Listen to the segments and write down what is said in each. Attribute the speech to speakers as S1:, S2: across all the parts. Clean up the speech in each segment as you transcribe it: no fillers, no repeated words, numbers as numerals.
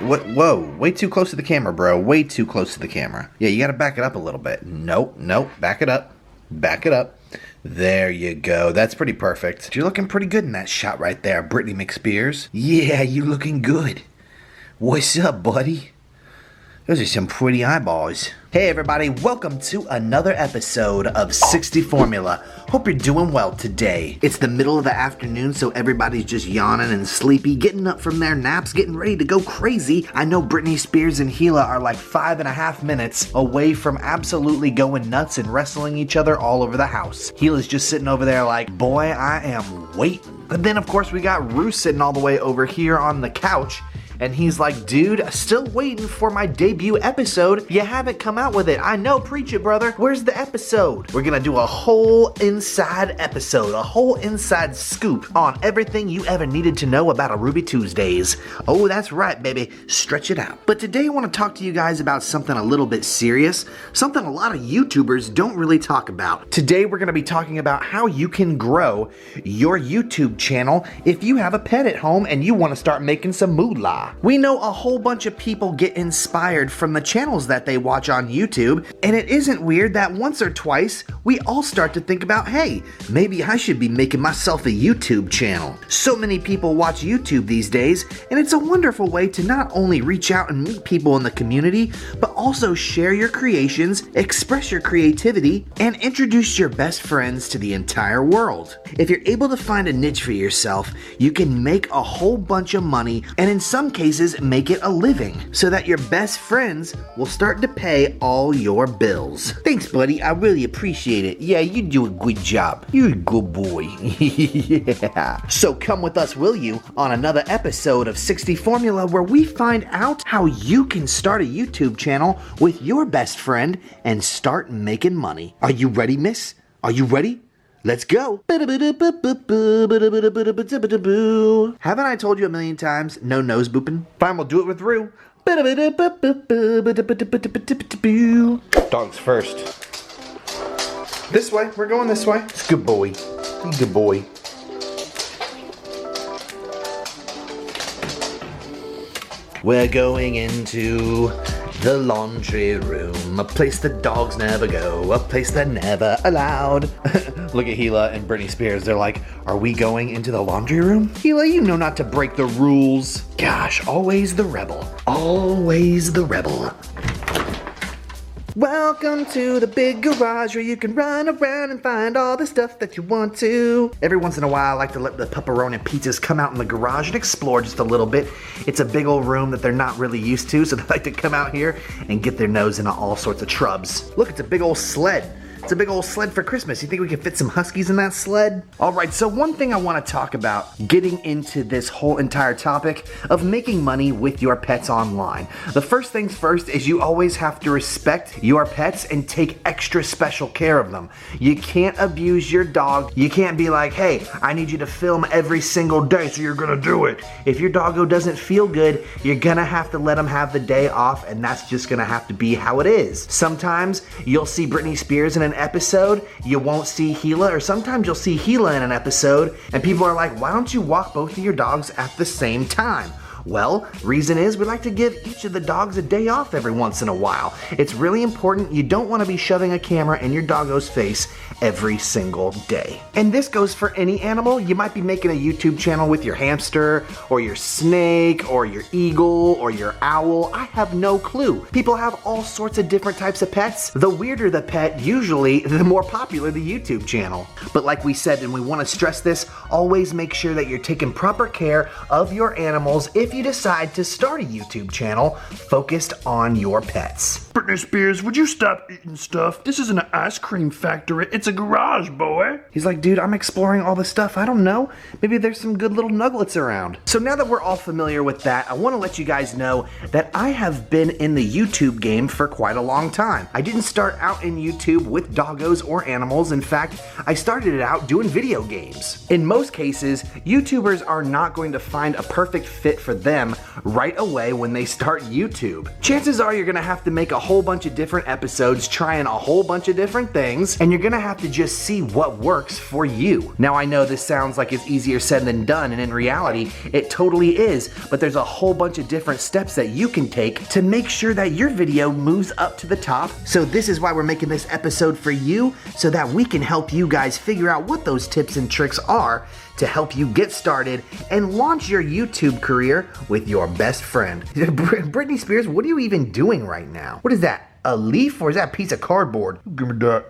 S1: What? Whoa, way too close to the camera, bro. Way too close to the camera. Yeah, you gotta back it up a little bit. Nope, back it up. Back it up. There you go. That's pretty perfect. You're looking pretty good in that shot right there, Brittany McSpears. Yeah, you looking good. What's up, buddy? Those are some pretty eyeballs. Hey everybody, welcome to another episode of 60 Formula. Hope you're doing well today. It's the middle of the afternoon, so everybody's just yawning and sleepy, getting up from their naps, getting ready to go crazy. I know Britney Spears and Gila are like 5.5 minutes away from absolutely going nuts and wrestling each other all over the house. Gila's just sitting over there like, boy, I am waiting. But then of course we got Roos sitting all the way over here on the couch. And he's like, dude, still waiting for my debut episode. You haven't come out with it. I know, preach it, brother. Where's the episode? We're gonna do a whole inside episode, a whole inside scoop on everything you ever needed to know about a Ruby Tuesdays. Oh, that's right, baby. Stretch it out. But today I want to talk to you guys about something a little bit serious, something a lot of YouTubers don't really talk about. Today we're gonna be talking about how you can grow your YouTube channel if you have a pet at home and you want to start making some moolah. We know a whole bunch of people get inspired from the channels that they watch on YouTube, and it isn't weird that once or twice we all start to think about, hey, maybe I should be making myself a YouTube channel. So many people watch YouTube these days, and it's a wonderful way to not only reach out and meet people in the community, but also share your creations, express your creativity, and introduce your best friends to the entire world. If you're able to find a niche for yourself, you can make a whole bunch of money, and in some cases make it a living so that your best friends will start to pay all your bills. Thanks, buddy. I really appreciate it. Yeah, you do a good job. You're a good boy. Yeah. So come with us, will you, on another episode of 60 Formula where we find out how you can start a YouTube channel with your best friend and start making money. Are you ready, miss? Are you ready? Let's go. Haven't I told you a million times, no nose booping? Fine, we'll do it with Rue. Dogs first. This way, we're going this way. It's good boy. Good boy. We're going into the laundry room, a place the dogs never go, a place they're never allowed. Look at Gila and Britney Spears. They're like, are we going into the laundry room? Gila, you know not to break the rules. Gosh, always the rebel. Always the rebel. Welcome to the big garage where you can run around and find all the stuff that you want to. Every once in a while, I like to let the pepperoni pizzas come out in the garage and explore just a little bit. It's a big old room that they're not really used to, so they like to come out here and get their nose into all sorts of shrubs. Look, it's a big old sled. It's a big old sled for Christmas. You think we can fit some Huskies in that sled? All right, so one thing I want to talk about getting into this whole entire topic of making money with your pets online. The first things first is you always have to respect your pets and take extra special care of them. You can't abuse your dog. You can't be like, hey, I need you to film every single day, so you're gonna do it. If your doggo doesn't feel good, you're gonna have to let him have the day off, and that's just gonna have to be how it is. Sometimes you'll see Britney Spears in an episode, you won't see Gila, or sometimes you'll see Gila in an episode, and people are like, why don't you walk both of your dogs at the same time? Well, reason is we like to give each of the dogs a day off every once in a while. It's really important. You don't want to be shoving a camera in your doggo's face every single day. And this goes for any animal. You might be making a YouTube channel with your hamster or your snake or your eagle or your owl. I have no clue. People have all sorts of different types of pets. The weirder the pet, usually the more popular the YouTube channel. But like we said, and we want to stress this, always make sure that you're taking proper care of your animals if you decide to start a YouTube channel focused on your pets.
S2: Britney Spears, would you stop eating stuff? This isn't an ice cream factory, it's a garage, boy.
S1: He's like, dude, I'm exploring all this stuff. I don't know. Maybe there's some good little nuggets around. So now that we're all familiar with that, I want to let you guys know that I have been in the YouTube game for quite a long time. I didn't start out in YouTube with doggos or animals. In fact, I started it out doing video games. In most cases, YouTubers are not going to find a perfect fit for
S3: them right away when they start YouTube. Chances are you're gonna have to make a whole bunch of different episodes, trying a whole bunch of different things, and you're gonna have to just see what works for you. Now I know this sounds like it's easier said than done, and in reality, it totally is, but there's a whole bunch of different steps that you can take to make sure that your video moves up to the top. So this is why we're making this episode for you, so that we can help you guys figure out what those tips and tricks are to help you get started and launch your YouTube career with your best friend. Britney Spears, what are you even doing right now? What is that, a leaf, or is that a piece of cardboard?
S2: Give me that.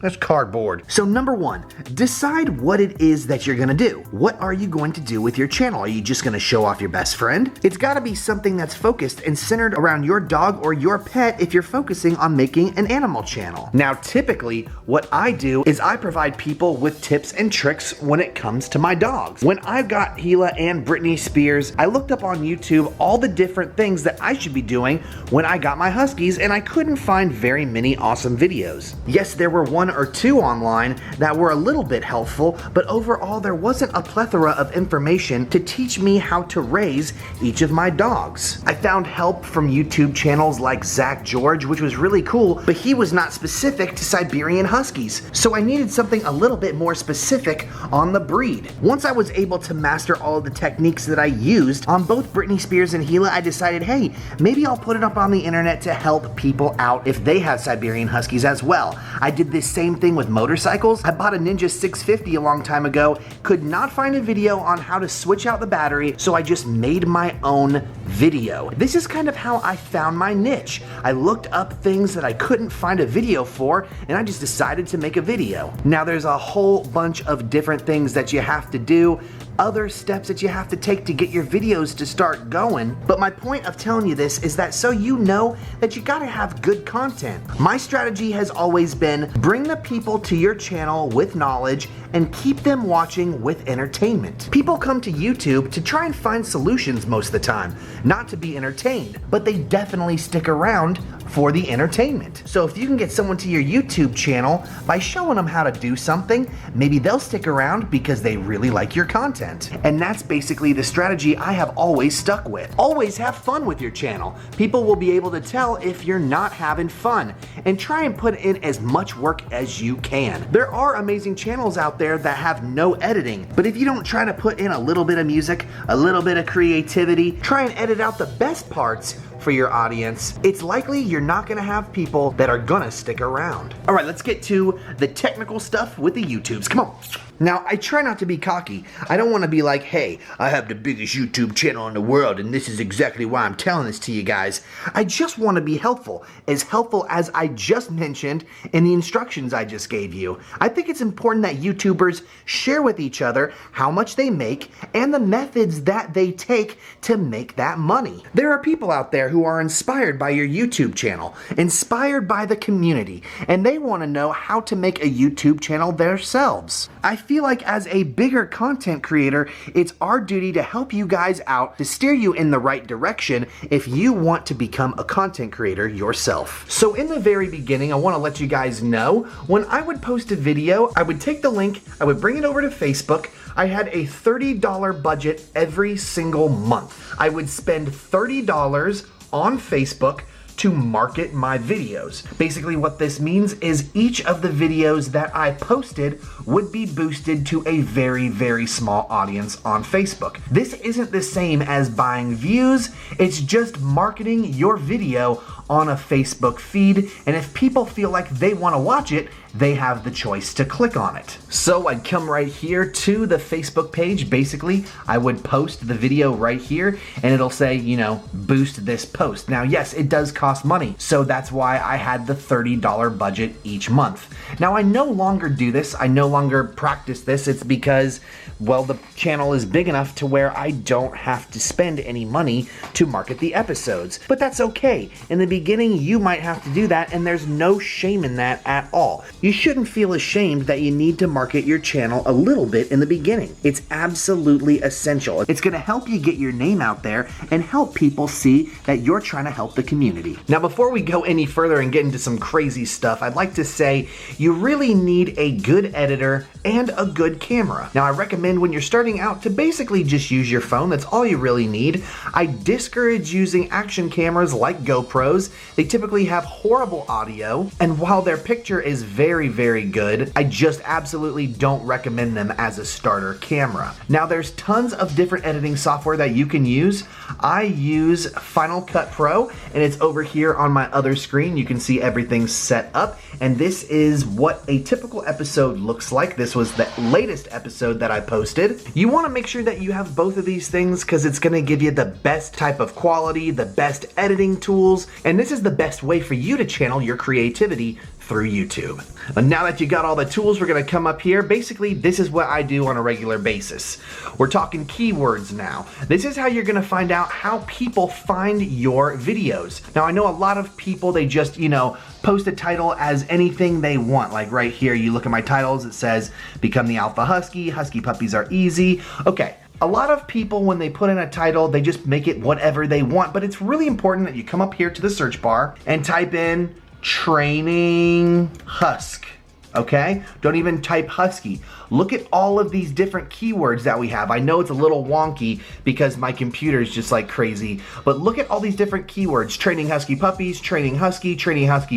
S3: That's cardboard. So number one, decide what it is that you're gonna do. What are you going to do with your channel? Are you just gonna show off your best friend? It's gotta be something that's focused and centered around your dog or your pet if you're focusing on making an animal channel. Now typically, what I do is I provide people with tips and tricks when it comes to my dogs. When I got Gila and Britney Spears, I looked up on YouTube all the different things that I should be doing when I got my Huskies, and I couldn't find very many awesome videos. Yes, there were one or two online that were a little bit helpful, but overall there wasn't a plethora of information to teach me how to raise each of my dogs. I found help from YouTube channels like Zach George, which was really cool, but he was not specific to Siberian Huskies, so I needed something a little bit more specific on the breed. Once I was able to master all of the techniques that I used on both Britney Spears and Gila, I decided, hey, maybe I'll put it up on the internet to help people out if they have Siberian Huskies as well. I did this same thing with motorcycles. I bought a Ninja 650 a long time ago, could not find a video on how to switch out the battery, so I just made my own video. This is kind of how I found my niche. I looked up things that I couldn't find a video for, and I just decided to make a video. Now there's a whole bunch of different things that you have to do, other steps that you have to take to get your videos to start going, but my point of telling you this is that so you know that you gotta have good content. My strategy has always been bring the people to your channel with knowledge and keep them watching with entertainment. People come to YouTube to try and find solutions most of the time, not to be entertained, but they definitely stick around for the entertainment. So if you can get someone to your YouTube channel by showing them how to do something, maybe they'll stick around because they really like your content. And that's basically the strategy I have always stuck with. Always have fun with your channel. People will be able to tell if you're not having fun, and try and put in as much work as you can. There are amazing channels out there that have no editing, but if you don't try to put in a little bit of music, a little bit of creativity, try and edit out the best parts for your audience, it's likely you're not gonna have people that are gonna stick around. All right, let's get to the technical stuff with the YouTubes. Come on. Now, I try not to be cocky. I don't want to be like, hey, I have the biggest YouTube channel in the world and this is exactly why I'm telling this to you guys. I just want to be helpful as I just mentioned in the instructions I just gave you. I think it's important that YouTubers share with each other how much they make and the methods that they take to make that money. There are people out there who are inspired by your YouTube channel, inspired by the community, and they want to know how to make a YouTube channel themselves. I feel like as a bigger content creator, it's our duty to help you guys out, to steer you in the right direction if you want to become a content creator yourself. So in the very beginning, I want to let you guys know, when I would post a video, I would take the link, I would bring it over to Facebook. I had a $30 budget every single month. I would spend $30 on Facebook to market my videos. Basically what this means is each of the videos that I posted would be boosted to a very, very small audience on Facebook. This isn't the same as buying views, it's just marketing your video on a Facebook feed, and if people feel like they want to watch it, they have the choice to click on it. So I'd come right here to the Facebook page. Basically, I would post the video right here and it'll say, you know, boost this post. Now, yes, it does cost money, so that's why I had the $30 budget each month. Now, I no longer do this. I no longer practice this. It's because, well, the channel is big enough to where I don't have to spend any money to market the episodes. But that's okay. In the beginning, you might have to do that, and there's no shame in that at all. You shouldn't feel ashamed that you need to market your channel a little bit in the beginning. It's absolutely essential. It's gonna help you get your name out there and help people see that you're trying to help the community. Now, before we go any further and get into some crazy stuff, I'd like to say you really need a good editor and a good camera. Now, I recommend recommend when you're starting out to basically just use your phone. That's all you really need. I discourage using action cameras like GoPros. They typically have horrible audio, and while their picture is very, very good, I just absolutely don't recommend them as a starter camera. Now, there's tons of different editing software that you can use. I use Final Cut Pro, and it's over here on my other screen. You can see everything set up, and this is what a typical episode looks like. This was the latest episode that I posted. You want to make sure that you have both of these things because it's going to give you the best type of quality, the best editing tools, and this is the best way for you to channel your creativity through YouTube. And now that you got all the tools, we're gonna come up here. Basically, this is what I do on a regular basis. We're talking keywords now. This is how you're gonna find out how people find your videos. Now, I know a lot of people, they just, post a title as anything they want. Like right here, you look at my titles, it says, Become the Alpha Husky, Husky Puppies Are Easy. Okay. A lot of people, when they put in a title, they just make it whatever they want, but it's really important that you come up here to the search bar and type in training husk, okay? Don't even type husky. Look at all of these different keywords that we have. I know it's a little wonky because my computer is just like crazy, but look at all these different keywords. Training husky puppies, training husky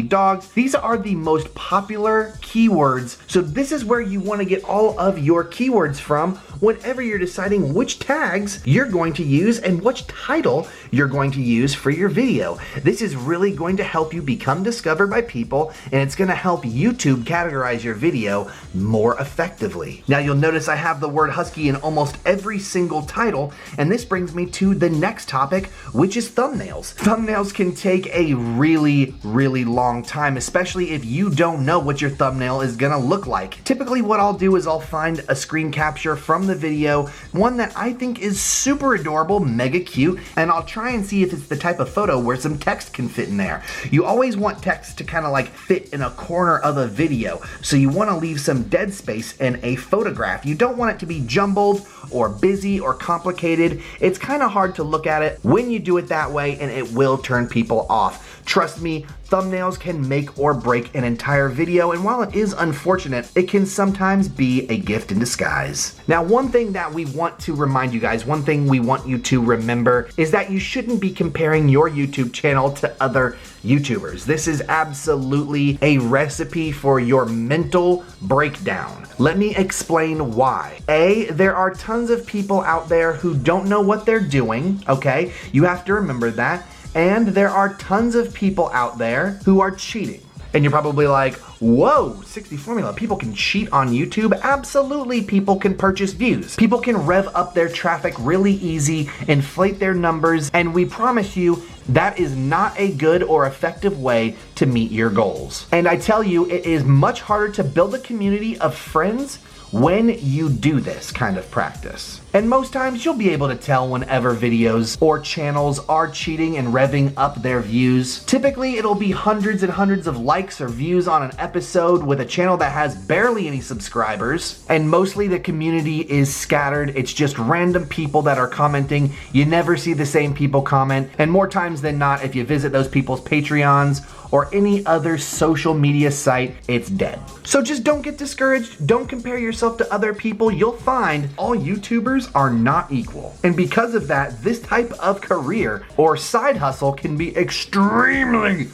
S3: dogs. These are the most popular keywords. So this is where you want to get all of your keywords from whenever you're deciding which tags you're going to use and which title you're going to use for your video. This is really going to help you become discovered by people, and it's going to help YouTube categorize your video more effectively. Now, you'll notice I have the word husky in almost every single title, and this brings me to the next topic, which is thumbnails. Thumbnails can take a really, really long time, especially if you don't know what your thumbnail is gonna look like. Typically, what I'll do is I'll find a screen capture from the video, one that I think is super adorable, mega cute, and I'll try and see if it's the type of photo where some text can fit in there. You always want text to kind of like fit in a corner of a video, so you want to leave some dead space in a photograph. You don't want it to be jumbled or busy or complicated. It's kind of hard to look at it when you do it that way, and it will turn people off. Trust me, thumbnails can make or break an entire video, and while it is unfortunate, it can sometimes be a gift in disguise. Now, one thing that we want to remind you guys, one thing we want you to remember is that you shouldn't be comparing your YouTube channel to other YouTubers. This is absolutely a recipe for your mental breakdown. Let me explain why. A, there are tons of people out there who don't know what they're doing, okay? You have to remember that. And there are tons of people out there who are cheating. And you're probably like, whoa, 60 formula, people can cheat on YouTube? Absolutely, people can purchase views. People can rev up their traffic really easy, inflate their numbers, and we promise you that is not a good or effective way to meet your goals. And I tell you, it is much harder to build a community of friends when you do this kind of practice. And most times you'll be able to tell whenever videos or channels are cheating and revving up their views. Typically it'll be hundreds and hundreds of likes or views on an episode with a channel that has barely any subscribers, and mostly the community is scattered. It's just random people that are commenting. You never see the same people comment, and more times than not, if you visit those people's Patreons or any other social media site, it's dead. So just don't get discouraged. Don't compare yourself to other people. You'll find all YouTubers are not equal. And because of that, this type of career or side hustle can be extremely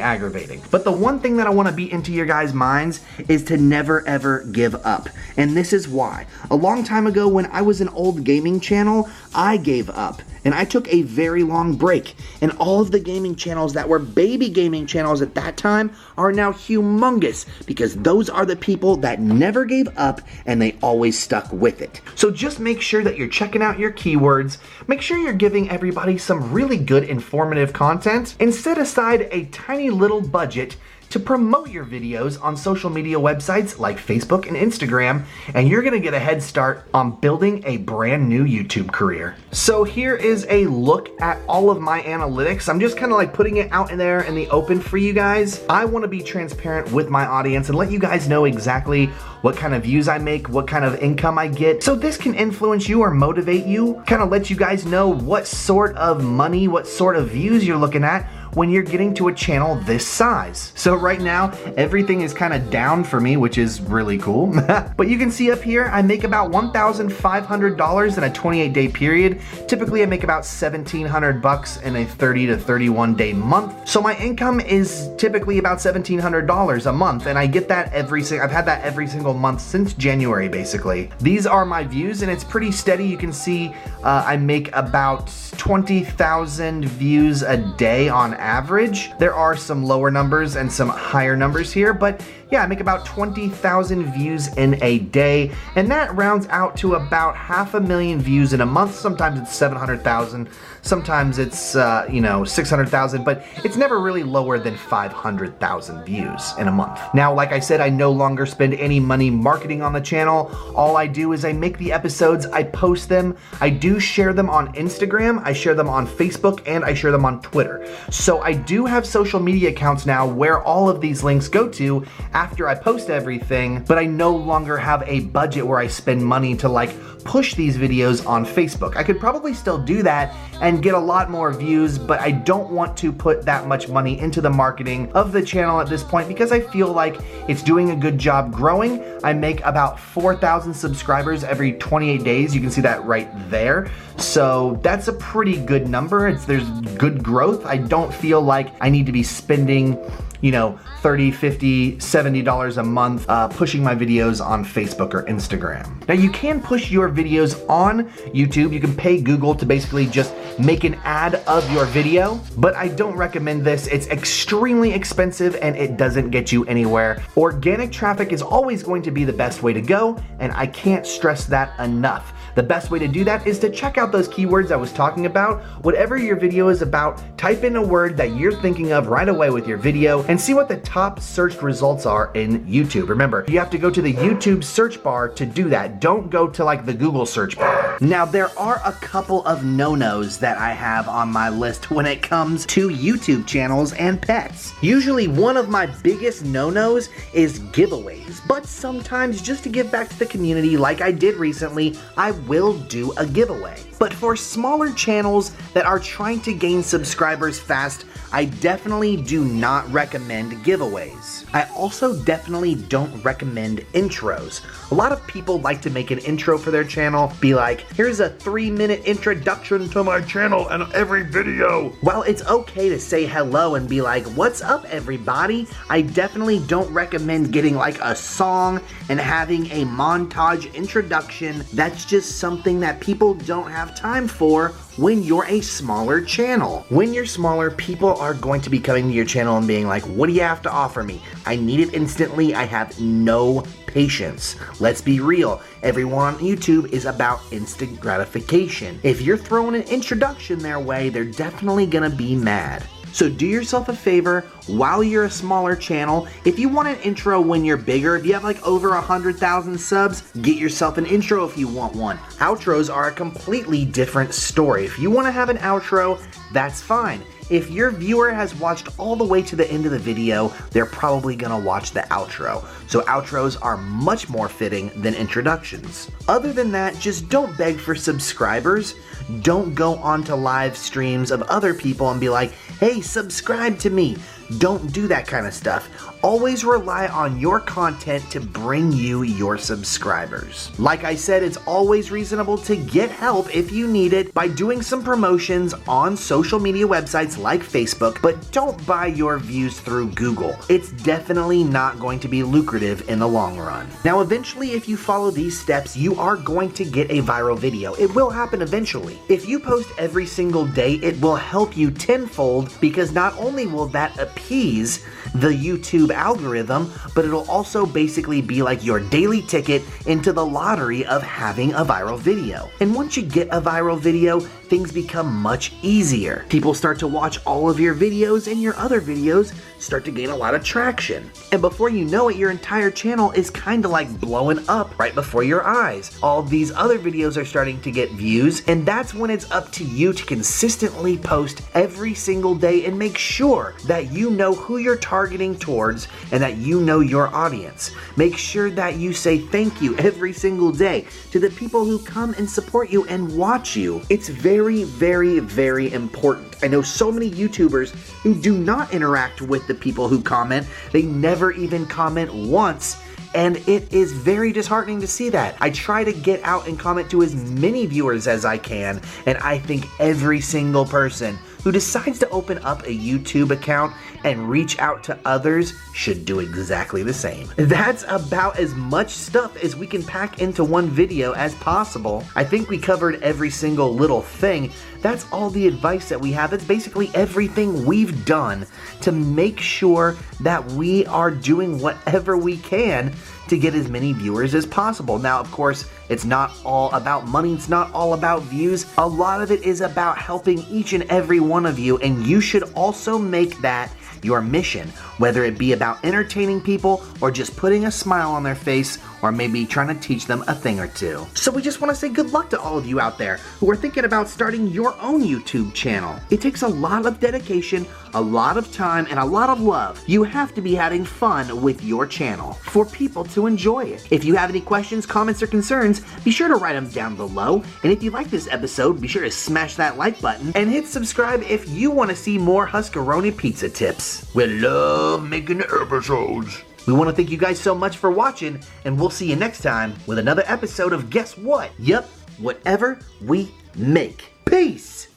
S3: aggravating. But the one thing that I want to beat into your guys' minds is to never ever give up. And this is why. A long time ago when I was an old gaming channel, I gave up. And I took a very long break. And all of the gaming channels that were baby gaming channels at that time are now humongous, because those are the people that never gave up and they always stuck with it. So just make sure that you're checking out your keywords. Make sure you're giving everybody some really good informative content, and set aside a tiny little budget to promote your videos on social media websites like Facebook and Instagram, and you're gonna get a head start on building a brand new YouTube career. So here is a look at all of my analytics. I'm just kind of like putting it out in there in the open for you guys. I want to be transparent with my audience and let you guys know exactly what kind of views I make, what kind of income I get. So this can influence you or motivate you, kind of let you guys know what sort of money, what sort of views you're looking at when you're getting to a channel this size. So right now, everything is kind of down for me, which is really cool. But you can see up here, I make about $1,500 in a 28-day period. Typically, I make about $1,700 in a 30 to 31 day month. So my income is typically about $1,700 a month, and I get that I've had that every single month since January, basically. These are my views, and it's pretty steady. You can see I make about 20,000 views a day on average. There are some lower numbers and some higher numbers here, but yeah, I make about 20,000 views in a day, and that rounds out to about 500,000 views in a month. Sometimes it's 700,000, sometimes it's 600,000, but it's never really lower than 500,000 views in a month. Now, like I said, I no longer spend any money marketing on the channel. All I do is I make the episodes, I post them, I do share them on Instagram, I share them on Facebook, and I share them on Twitter. So I do have social media accounts now where all of these links go to after I post everything, but I no longer have a budget where I spend money to like push these videos on Facebook. I could probably still do that and get a lot more views, but I don't want to put that much money into the marketing of the channel at this point because I feel like it's doing a good job growing. I make about 4,000 subscribers every 28 days. You can see that right there. So that's a pretty good number. There's good growth. I don't feel like I need to be spending $30, $50, $70 a month pushing my videos on Facebook or Instagram. Now you can push your videos on YouTube. You can pay Google to basically just make an ad of your video, but I don't recommend this. It's extremely expensive and it doesn't get you anywhere. Organic traffic is always going to be the best way to go, and I can't stress that enough. The best way to do that is to check out those keywords I was talking about. Whatever your video is about, type in a word that you're thinking of right away with your video and see what the top searched results are in YouTube. Remember, you have to go to the YouTube search bar to do that. Don't go to like the Google search bar. Now, there are a couple of no-nos that I have on my list when it comes to YouTube channels and pets. Usually one of my biggest no-nos is giveaways, but sometimes just to give back to the community like I did recently, I will do a giveaway. But for smaller channels that are trying to gain subscribers fast, I definitely do not recommend giveaways. I also definitely don't recommend intros. A lot of people like to make an intro for their channel, be like, here's a 3-minute introduction to my channel and every video. While it's okay to say hello and be like, what's up everybody, I definitely don't recommend getting like a song and having a montage introduction. That's just something that people don't have time for when you're a smaller channel. When you're smaller, people are going to be coming to your channel and being like, what do you have to offer me? I need it instantly. I have no patience. Let's be real. Everyone on YouTube is about instant gratification. If you're throwing an introduction their way, they're definitely gonna be mad. So do yourself a favor while you're a smaller channel. If you want an intro when you're bigger, if you have like over 100,000 subs, get yourself an intro if you want one. Outros are a completely different story. If you want to have an outro, that's fine. If your viewer has watched all the way to the end of the video, they're probably gonna watch the outro. So outros are much more fitting than introductions. Other than that, just don't beg for subscribers. Don't go onto live streams of other people and be like, hey, subscribe to me. Don't do that kind of stuff. Always rely on your content to bring you your subscribers. Like I said, it's always reasonable to get help if you need it by doing some promotions on social media websites like Facebook, but don't buy your views through Google. It's definitely not going to be lucrative in the long run. Now, eventually, if you follow these steps, you are going to get a viral video. It will happen eventually. If you post every single day, it will help you tenfold because not only will that appease the YouTube algorithm, but it'll also basically be like your daily ticket into the lottery of having a viral video. And once you get a viral video, things become much easier. People start to watch all of your videos and your other videos, start to gain a lot of traction. And before you know it, your entire channel is kind of like blowing up right before your eyes. All these other videos are starting to get views, and that's when it's up to you to consistently post every single day and make sure that you know who you're targeting towards and that you know your audience. Make sure that you say thank you every single day to the people who come and support you and watch you. It's very, very, very important. I know so many YouTubers who do not interact with the people who comment. They never even comment once. And it is very disheartening to see that. I try to get out and comment to as many viewers as I can, and I think every single person who decides to open up a YouTube account and reach out to others should do exactly the same. That's about as much stuff as we can pack into one video as possible. I think we covered every single little thing. That's all the advice that we have. It's basically everything we've done to make sure that we are doing whatever we can to get as many viewers as possible. Now, of course, it's not all about money. It's not all about views. A lot of it is about helping each and every one of you, and you should also make that your mission, whether it be about entertaining people or just putting a smile on their face or maybe trying to teach them a thing or two. So we just want to say good luck to all of you out there who are thinking about starting your own YouTube channel. It takes a lot of dedication, a lot of time, and a lot of love. You have to be having fun with your channel for people to enjoy it. If you have any questions, comments, or concerns, be sure to write them down below. And if you like this episode, be sure to smash that like button and hit subscribe if you want to see more Huskaroni pizza tips. We love making episodes. We want to thank you guys so much for watching, and we'll see you next time with another episode of Guess What? Yep, whatever we make. Peace!